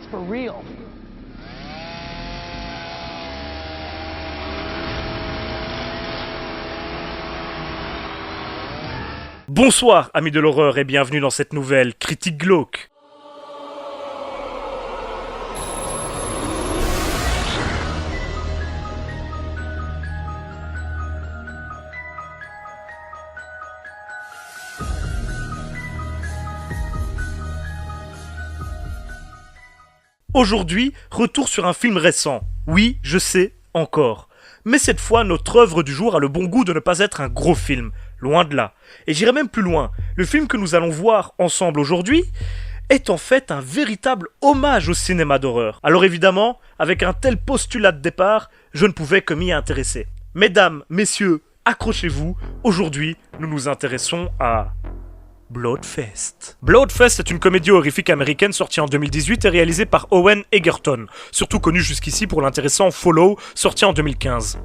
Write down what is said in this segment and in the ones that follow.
It's for real. Bonsoir amis de l'horreur et bienvenue dans cette nouvelle critique glauque. Aujourd'hui, retour sur un film récent. Oui, je sais, encore. Mais cette fois, notre œuvre du jour a le bon goût de ne pas être un gros film. Loin de là. Et j'irai même plus loin. Le film que nous allons voir ensemble aujourd'hui est en fait un véritable hommage au cinéma d'horreur. Alors évidemment, avec un tel postulat de départ, je ne pouvais que m'y intéresser. Mesdames, messieurs, accrochez-vous. Aujourd'hui, nous nous intéressons à Bloodfest. Bloodfest est une comédie horrifique américaine sortie en 2018 et réalisée par Owen Egerton, surtout connu jusqu'ici pour l'intéressant Follow, sorti en 2015.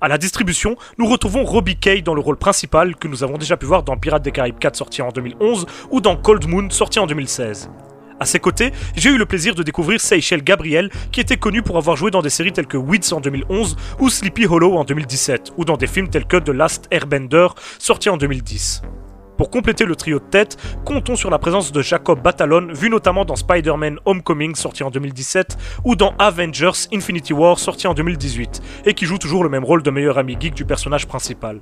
À la distribution, nous retrouvons Robbie Kay dans le rôle principal que nous avons déjà pu voir dans Pirates des Caraïbes 4 sorti en 2011 ou dans Cold Moon sorti en 2016. À ses côtés, j'ai eu le plaisir de découvrir Seychelles Gabriel qui était connu pour avoir joué dans des séries telles que Weeds en 2011 ou Sleepy Hollow en 2017 ou dans des films tels que The Last Airbender sorti en 2010. Pour compléter le trio de tête, comptons sur la présence de Jacob Batalon, vu notamment dans Spider-Man Homecoming sorti en 2017 ou dans Avengers Infinity War sorti en 2018, et qui joue toujours le même rôle de meilleur ami geek du personnage principal.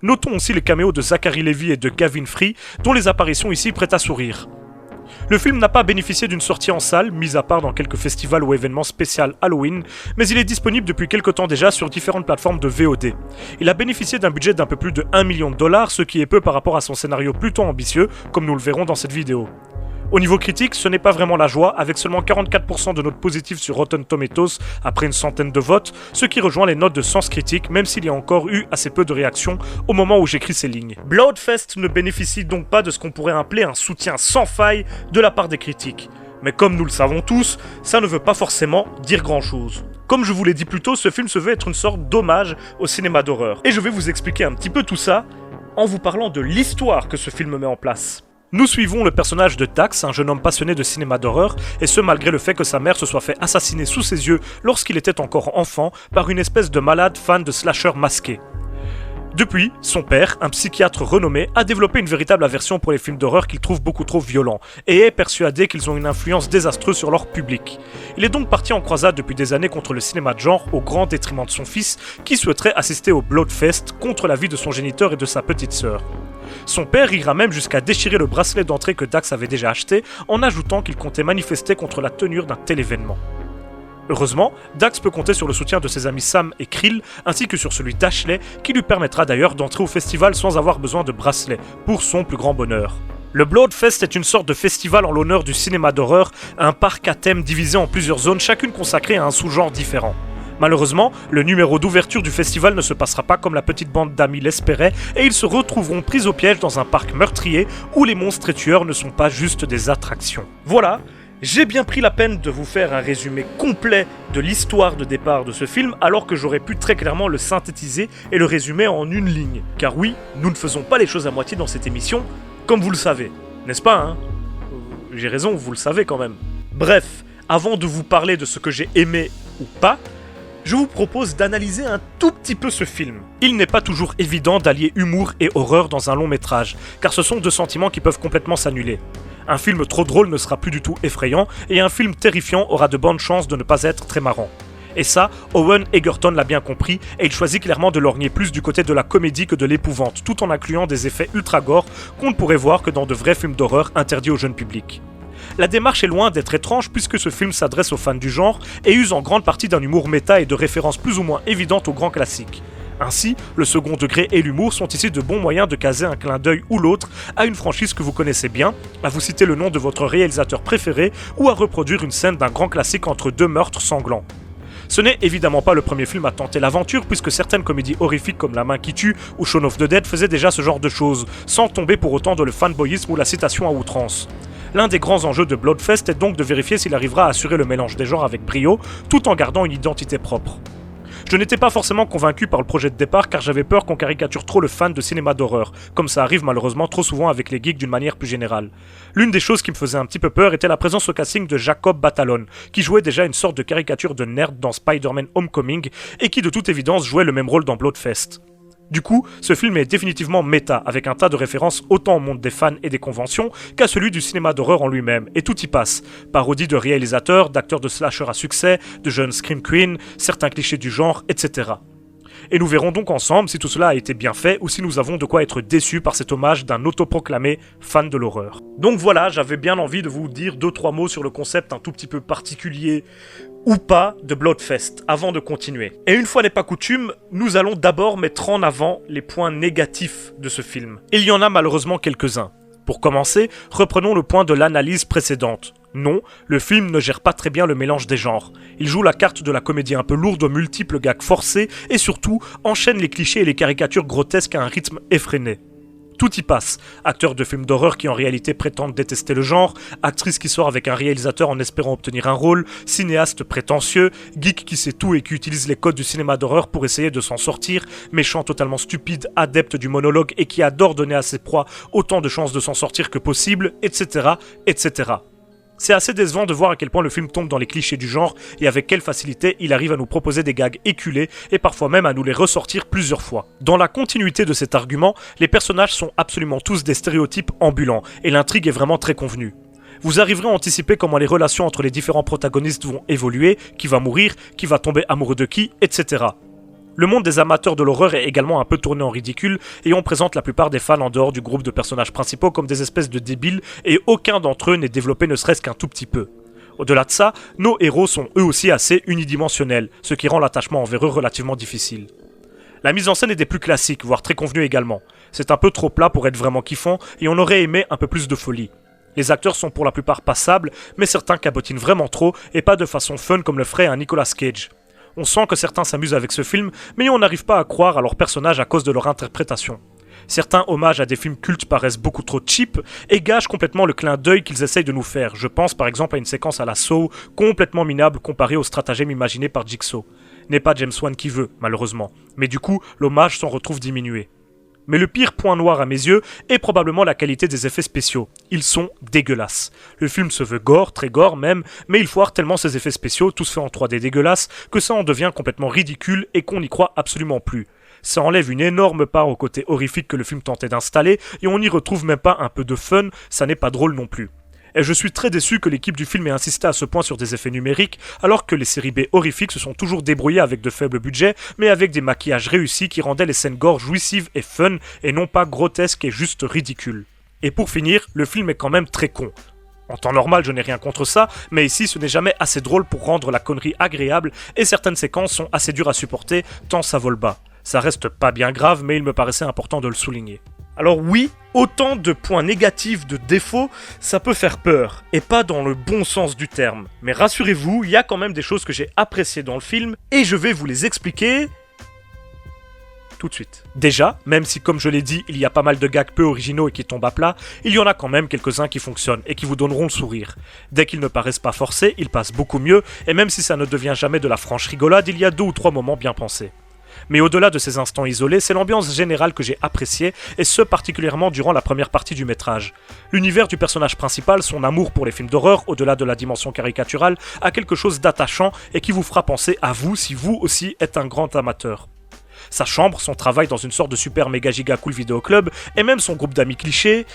Notons aussi les caméos de Zachary Levi et de Gavin Free, dont les apparitions ici prêtent à sourire. Le film n'a pas bénéficié d'une sortie en salle, mis à part dans quelques festivals ou événements spéciaux Halloween, mais il est disponible depuis quelques temps déjà sur différentes plateformes de VOD. Il a bénéficié d'un budget d'un peu plus de $1 million, ce qui est peu par rapport à son scénario plutôt ambitieux, comme nous le verrons dans cette vidéo. Au niveau critique, ce n'est pas vraiment la joie, avec seulement 44% de notes positives sur Rotten Tomatoes après une centaine de votes, ce qui rejoint les notes de Sens Critique, même s'il y a encore eu assez peu de réactions au moment où j'écris ces lignes. Bloodfest ne bénéficie donc pas de ce qu'on pourrait appeler un soutien sans faille de la part des critiques. Mais comme nous le savons tous, ça ne veut pas forcément dire grand-chose. Comme je vous l'ai dit plus tôt, ce film se veut être une sorte d'hommage au cinéma d'horreur. Et je vais vous expliquer un petit peu tout ça en vous parlant de l'histoire que ce film met en place. Nous suivons le personnage de Dax, un jeune homme passionné de cinéma d'horreur, et ce malgré le fait que sa mère se soit fait assassiner sous ses yeux lorsqu'il était encore enfant par une espèce de malade fan de slasher masqué. Depuis, son père, un psychiatre renommé, a développé une véritable aversion pour les films d'horreur qu'il trouve beaucoup trop violents, et est persuadé qu'ils ont une influence désastreuse sur leur public. Il est donc parti en croisade depuis des années contre le cinéma de genre, au grand détriment de son fils, qui souhaiterait assister au Bloodfest contre l'avis de son géniteur et de sa petite sœur. Son père ira même jusqu'à déchirer le bracelet d'entrée que Dax avait déjà acheté, en ajoutant qu'il comptait manifester contre la tenue d'un tel événement. Heureusement, Dax peut compter sur le soutien de ses amis Sam et Krill, ainsi que sur celui d'Ashley, qui lui permettra d'ailleurs d'entrer au festival sans avoir besoin de bracelet, pour son plus grand bonheur. Le Bloodfest est une sorte de festival en l'honneur du cinéma d'horreur, un parc à thème divisé en plusieurs zones, chacune consacrée à un sous-genre différent. Malheureusement, le numéro d'ouverture du festival ne se passera pas comme la petite bande d'amis l'espérait, et ils se retrouveront pris au piège dans un parc meurtrier où les monstres et tueurs ne sont pas juste des attractions. Voilà, j'ai bien pris la peine de vous faire un résumé complet de l'histoire de départ de ce film, alors que j'aurais pu très clairement le synthétiser et le résumer en une ligne. Car oui, nous ne faisons pas les choses à moitié dans cette émission, comme vous le savez. N'est-ce pas, hein ? J'ai raison, vous le savez quand même. Bref, avant de vous parler de ce que j'ai aimé ou pas, je vous propose d'analyser un tout petit peu ce film. Il n'est pas toujours évident d'allier humour et horreur dans un long métrage, car ce sont deux sentiments qui peuvent complètement s'annuler. Un film trop drôle ne sera plus du tout effrayant, et un film terrifiant aura de bonnes chances de ne pas être très marrant. Et ça, Owen Egerton l'a bien compris, et il choisit clairement de lorgner plus du côté de la comédie que de l'épouvante, tout en incluant des effets ultra gore qu'on ne pourrait voir que dans de vrais films d'horreur interdits au jeune public. La démarche est loin d'être étrange puisque ce film s'adresse aux fans du genre et use en grande partie d'un humour méta et de références plus ou moins évidentes aux grands classiques. Ainsi, le second degré et l'humour sont ici de bons moyens de caser un clin d'œil ou l'autre à une franchise que vous connaissez bien, à vous citer le nom de votre réalisateur préféré ou à reproduire une scène d'un grand classique entre deux meurtres sanglants. Ce n'est évidemment pas le premier film à tenter l'aventure puisque certaines comédies horrifiques comme La Main qui tue ou Shaun of the Dead faisaient déjà ce genre de choses, sans tomber pour autant dans le fanboyisme ou la citation à outrance. L'un des grands enjeux de Bloodfest est donc de vérifier s'il arrivera à assurer le mélange des genres avec brio, tout en gardant une identité propre. Je n'étais pas forcément convaincu par le projet de départ car j'avais peur qu'on caricature trop le fan de cinéma d'horreur, comme ça arrive malheureusement trop souvent avec les geeks d'une manière plus générale. L'une des choses qui me faisait un petit peu peur était la présence au casting de Jacob Batalon, qui jouait déjà une sorte de caricature de nerd dans Spider-Man Homecoming et qui de toute évidence jouait le même rôle dans Bloodfest. Du coup, ce film est définitivement méta, avec un tas de références autant au monde des fans et des conventions qu'à celui du cinéma d'horreur en lui-même, et tout y passe. Parodie de réalisateurs, d'acteurs de slasher à succès, de jeunes scream queens, certains clichés du genre, etc. Et nous verrons donc ensemble si tout cela a été bien fait ou si nous avons de quoi être déçus par cet hommage d'un autoproclamé fan de l'horreur. Donc voilà, j'avais bien envie de vous dire 2-3 mots sur le concept un tout petit peu particulier ou pas de Bloodfest avant de continuer. Et une fois n'est pas coutume, nous allons d'abord mettre en avant les points négatifs de ce film. Il y en a malheureusement quelques-uns. Pour commencer, reprenons le point de l'analyse précédente. Non, le film ne gère pas très bien le mélange des genres. Il joue la carte de la comédie un peu lourde aux multiples gags forcés et surtout enchaîne les clichés et les caricatures grotesques à un rythme effréné. Tout y passe. Acteurs de films d'horreur qui en réalité prétendent détester le genre, actrice qui sort avec un réalisateur en espérant obtenir un rôle, cinéaste prétentieux, geek qui sait tout et qui utilise les codes du cinéma d'horreur pour essayer de s'en sortir, méchant totalement stupide, adepte du monologue et qui adore donner à ses proies autant de chances de s'en sortir que possible, etc., etc. C'est assez décevant de voir à quel point le film tombe dans les clichés du genre et avec quelle facilité il arrive à nous proposer des gags éculés et parfois même à nous les ressortir plusieurs fois. Dans la continuité de cet argument, les personnages sont absolument tous des stéréotypes ambulants et l'intrigue est vraiment très convenue. Vous arriverez à anticiper comment les relations entre les différents protagonistes vont évoluer, qui va mourir, qui va tomber amoureux de qui, etc. Le monde des amateurs de l'horreur est également un peu tourné en ridicule et on présente la plupart des fans en dehors du groupe de personnages principaux comme des espèces de débiles et aucun d'entre eux n'est développé ne serait-ce qu'un tout petit peu. Au-delà de ça, nos héros sont eux aussi assez unidimensionnels, ce qui rend l'attachement envers eux relativement difficile. La mise en scène est des plus classiques, voire très convenue également. C'est un peu trop plat pour être vraiment kiffant et on aurait aimé un peu plus de folie. Les acteurs sont pour la plupart passables, mais certains cabotinent vraiment trop et pas de façon fun comme le ferait un Nicolas Cage. On sent que certains s'amusent avec ce film, mais on n'arrive pas à croire à leurs personnages à cause de leur interprétation. Certains hommages à des films cultes paraissent beaucoup trop cheap et gâchent complètement le clin d'œil qu'ils essayent de nous faire. Je pense par exemple à une séquence à la Saw complètement minable comparée au stratagème imaginé par Jigsaw. N'est pas James Wan qui veut, malheureusement, mais du coup, l'hommage s'en retrouve diminué. Mais le pire point noir à mes yeux est probablement la qualité des effets spéciaux. Ils sont dégueulasses. Le film se veut gore, très gore même, mais il foire tellement ces effets spéciaux, tous faits en 3D dégueulasses, que ça en devient complètement ridicule et qu'on n'y croit absolument plus. Ça enlève une énorme part au côté horrifique que le film tentait d'installer, et on n'y retrouve même pas un peu de fun, ça n'est pas drôle non plus. Et je suis très déçu que l'équipe du film ait insisté à ce point sur des effets numériques, alors que les séries B horrifiques se sont toujours débrouillées avec de faibles budgets, mais avec des maquillages réussis qui rendaient les scènes gore jouissives et fun, et non pas grotesques et juste ridicules. Et pour finir, le film est quand même très con. En temps normal, je n'ai rien contre ça, mais ici ce n'est jamais assez drôle pour rendre la connerie agréable, et certaines séquences sont assez dures à supporter, tant ça vole bas. Ça reste pas bien grave, mais il me paraissait important de le souligner. Alors oui, autant de points négatifs, de défauts, ça peut faire peur, et pas dans le bon sens du terme. Mais rassurez-vous, il y a quand même des choses que j'ai appréciées dans le film, et je vais vous les expliquer tout de suite. Déjà, même si comme je l'ai dit, il y a pas mal de gags peu originaux et qui tombent à plat, il y en a quand même quelques-uns qui fonctionnent, et qui vous donneront le sourire. Dès qu'ils ne paraissent pas forcés, ils passent beaucoup mieux, et même si ça ne devient jamais de la franche rigolade, il y a 2 ou 3 moments bien pensés. Mais au-delà de ces instants isolés, c'est l'ambiance générale que j'ai appréciée, et ce particulièrement durant la première partie du métrage. L'univers du personnage principal, son amour pour les films d'horreur, au-delà de la dimension caricaturale, a quelque chose d'attachant et qui vous fera penser à vous si vous aussi êtes un grand amateur. Sa chambre, son travail dans une sorte de super méga giga cool vidéoclub, et même son groupe d'amis clichés,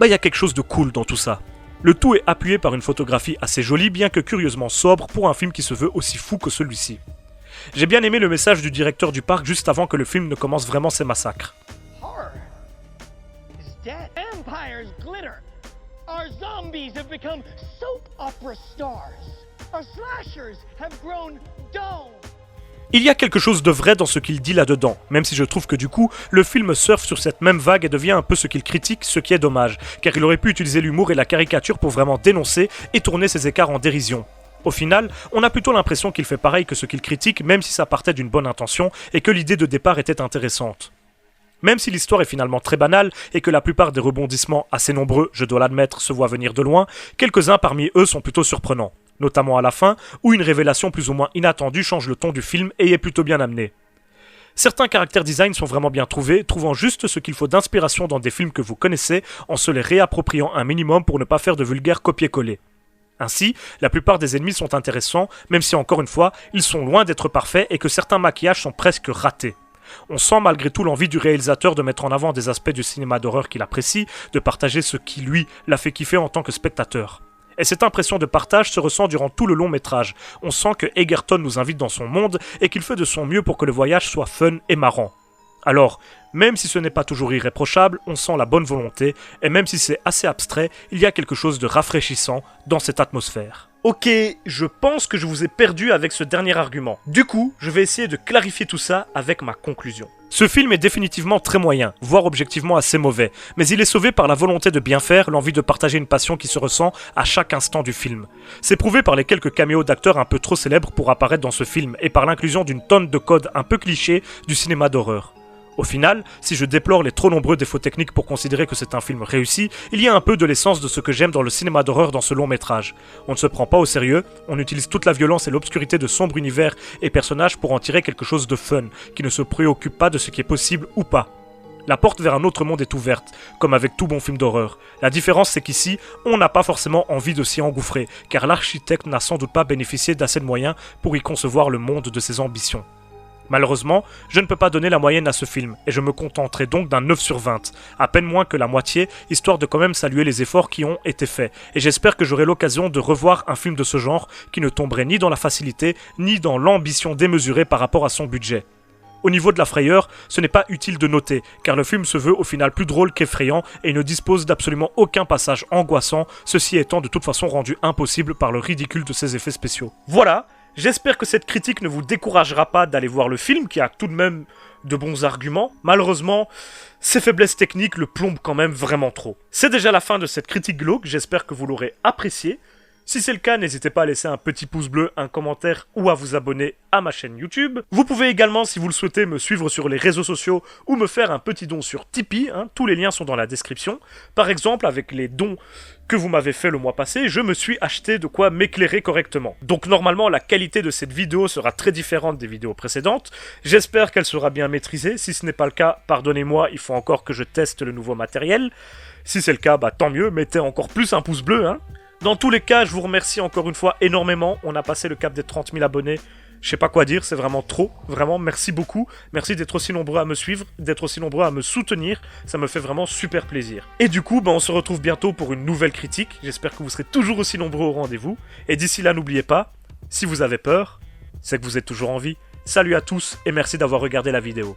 y a quelque chose de cool dans tout ça. Le tout est appuyé par une photographie assez jolie, bien que curieusement sobre pour un film qui se veut aussi fou que celui-ci. J'ai bien aimé le message du directeur du parc juste avant que le film ne commence vraiment ses massacres. Horror is dead. Empires glitter. Our zombies have become soap opera stars. Our slashers have grown dull. Il y a quelque chose de vrai dans ce qu'il dit là-dedans, même si je trouve que du coup, le film surfe sur cette même vague et devient un peu ce qu'il critique, ce qui est dommage, car il aurait pu utiliser l'humour et la caricature pour vraiment dénoncer et tourner ses écarts en dérision. Au final, on a plutôt l'impression qu'il fait pareil que ce qu'il critique, même si ça partait d'une bonne intention et que l'idée de départ était intéressante. Même si l'histoire est finalement très banale et que la plupart des rebondissements, assez nombreux, je dois l'admettre, se voient venir de loin, quelques-uns parmi eux sont plutôt surprenants. notamment à la fin, où une révélation plus ou moins inattendue change le ton du film et est plutôt bien amenée. Certains caractères design sont vraiment bien trouvés, trouvant juste ce qu'il faut d'inspiration dans des films que vous connaissez, en se les réappropriant un minimum pour ne pas faire de vulgaire copier-coller. Ainsi, la plupart des ennemis sont intéressants, même si encore une fois, ils sont loin d'être parfaits et que certains maquillages sont presque ratés. On sent malgré tout l'envie du réalisateur de mettre en avant des aspects du cinéma d'horreur qu'il apprécie, de partager ce qui, lui, l'a fait kiffer en tant que spectateur. Et cette impression de partage se ressent durant tout le long métrage. On sent que Egerton nous invite dans son monde et qu'il fait de son mieux pour que le voyage soit fun et marrant. Alors, même si ce n'est pas toujours irréprochable, on sent la bonne volonté, et même si c'est assez abstrait, il y a quelque chose de rafraîchissant dans cette atmosphère. Ok, je pense que je vous ai perdu avec ce dernier argument. Du coup, je vais essayer de clarifier tout ça avec ma conclusion. Ce film est définitivement très moyen, voire objectivement assez mauvais, mais il est sauvé par la volonté de bien faire, l'envie de partager une passion qui se ressent à chaque instant du film. C'est prouvé par les quelques caméos d'acteurs un peu trop célèbres pour apparaître dans ce film, et par l'inclusion d'une tonne de codes un peu clichés du cinéma d'horreur. Au final, si je déplore les trop nombreux défauts techniques pour considérer que c'est un film réussi, il y a un peu de l'essence de ce que j'aime dans le cinéma d'horreur dans ce long métrage. On ne se prend pas au sérieux, on utilise toute la violence et l'obscurité de sombres univers et personnages pour en tirer quelque chose de fun, qui ne se préoccupe pas de ce qui est possible ou pas. La porte vers un autre monde est ouverte, comme avec tout bon film d'horreur. La différence c'est qu'ici, on n'a pas forcément envie de s'y engouffrer, car l'architecte n'a sans doute pas bénéficié d'assez de moyens pour y concevoir le monde de ses ambitions. Malheureusement, je ne peux pas donner la moyenne à ce film, et je me contenterai donc d'un 9 sur 20, à peine moins que la moitié, histoire de quand même saluer les efforts qui ont été faits, et j'espère que j'aurai l'occasion de revoir un film de ce genre qui ne tomberait ni dans la facilité, ni dans l'ambition démesurée par rapport à son budget. Au niveau de la frayeur, ce n'est pas utile de noter, car le film se veut au final plus drôle qu'effrayant et ne dispose d'absolument aucun passage angoissant, ceci étant de toute façon rendu impossible par le ridicule de ses effets spéciaux. Voilà. J'espère que cette critique ne vous découragera pas d'aller voir le film, qui a tout de même de bons arguments. Malheureusement, ses faiblesses techniques le plombent quand même vraiment trop. C'est déjà la fin de cette critique glauque, j'espère que vous l'aurez appréciée. Si c'est le cas, n'hésitez pas à laisser un petit pouce bleu, un commentaire ou à vous abonner à ma chaîne YouTube. Vous pouvez également, si vous le souhaitez, me suivre sur les réseaux sociaux ou me faire un petit don sur Tipeee, tous les liens sont dans la description. Par exemple, avec les dons que vous m'avez fait le mois passé, je me suis acheté de quoi m'éclairer correctement. Donc normalement, la qualité de cette vidéo sera très différente des vidéos précédentes. J'espère qu'elle sera bien maîtrisée. Si ce n'est pas le cas, pardonnez-moi, il faut encore que je teste le nouveau matériel. Si c'est le cas, tant mieux, mettez encore plus un pouce bleu, Dans tous les cas, je vous remercie encore une fois énormément. On a passé le cap des 30 000 abonnés. Je sais pas quoi dire, c'est vraiment trop. Vraiment, merci beaucoup. Merci d'être aussi nombreux à me suivre, d'être aussi nombreux à me soutenir. Ça me fait vraiment super plaisir. Et du coup, on se retrouve bientôt pour une nouvelle critique. J'espère que vous serez toujours aussi nombreux au rendez-vous. Et d'ici là, n'oubliez pas, si vous avez peur, c'est que vous êtes toujours en vie. Salut à tous et merci d'avoir regardé la vidéo.